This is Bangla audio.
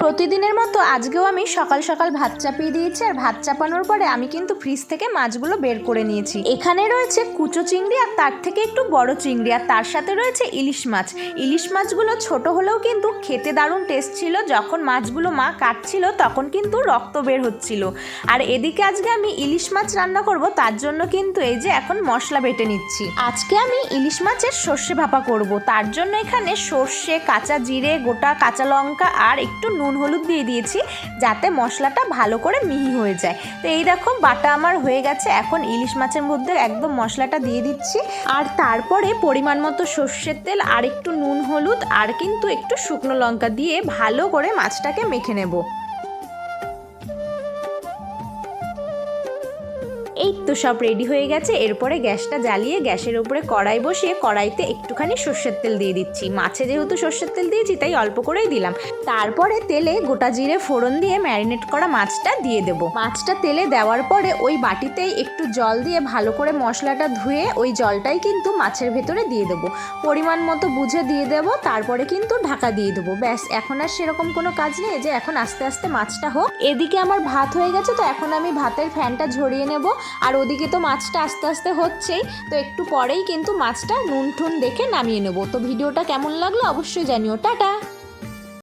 প্রতিদিনের মতো আজকেও আমি সকাল সকাল ভাত চাপিয়ে দিয়েছি। আর ভাত চাপানোর পরে আমি কিন্তু ফ্রিজ থেকে মাছগুলো বের করে নিয়েছি। এখানে রয়েছে কুচো চিংড়ি আর তার থেকে একটু বড় চিংড়ি, আর তার সাথে রয়েছে ইলিশ মাছ। ইলিশ মাছগুলো ছোট হলেও কিন্তু খেতে দারুণ টেস্ট ছিল। যখন মাছগুলো মা কাটছিল তখন কিন্তু রক্ত বের হচ্ছিল। আর এদিকে আজকে আমি ইলিশ মাছ রান্না করব, তার জন্য কিন্তু এই যে এখন মশলা বেটে নিচ্ছি। আজকে আমি ইলিশ মাছের সর্ষে ভাপা করব, তার জন্য এখানে সর্ষে, কাঁচা জিরে, গোটা কাঁচা লঙ্কা আর একটু নুন হলুদ দিয়ে দিয়েছি, যাতে মশলাটা ভালো করে মিহি হয়ে যায়। তো এই দেখো বাটা আমার হয়ে গেছে। এখন ইলিশ মাছের মধ্যে একদম মশলাটা দিয়ে দিচ্ছি, আর তারপরে পরিমাণ মতো সর্ষের তেল আর একটু নুন হলুদ আর কিন্তু একটু শুকনো লঙ্কা দিয়ে ভালো করে মাছটাকে মেখে নেব। এই তো সব রেডি হয়ে গেছে। এরপরে গ্যাসটা জ্বালিয়ে গ্যাসের উপরে কড়াই বসিয়ে কড়াইতে একটুখানি সর্ষের তেল দিয়ে দিচ্ছি। মাছে যেহেতু সর্ষের তেল দিয়েছি তাই অল্প করেই দিলাম। তারপরে তেলে গোটা জিরে ফোড়ন দিয়ে ম্যারিনেট করা মাছটা দিয়ে দেবো। মাছটা তেলে দেওয়ার পরে ওই বাটিতেই একটু জল দিয়ে ভালো করে মশলাটা ধুয়ে ওই জলটাই কিন্তু মাছের ভেতরে দিয়ে দেবো। পরিমাণ মতো বুঝে দিয়ে দেবো, তারপরে কিন্তু ঢাকা দিয়ে দেবো। ব্যাস, এখন আর সেরকম কোনো কাজ নেই, যে এখন আস্তে আস্তে মাছটা হোক। এদিকে আমার ভাত হয়ে গেছে, তো এখন আমি ভাতের ফ্যানটা ঝরিয়ে নেব। আর ওদিকে তো মাছটা আস্তে আস্তে হচ্ছেই, তো একটু পরেই কিন্তু মাছটা নুন টুন দেখে নামিয়ে নেব। তো ভিডিওটা কেমন লাগলো অবশ্যই জানিও। টাটা।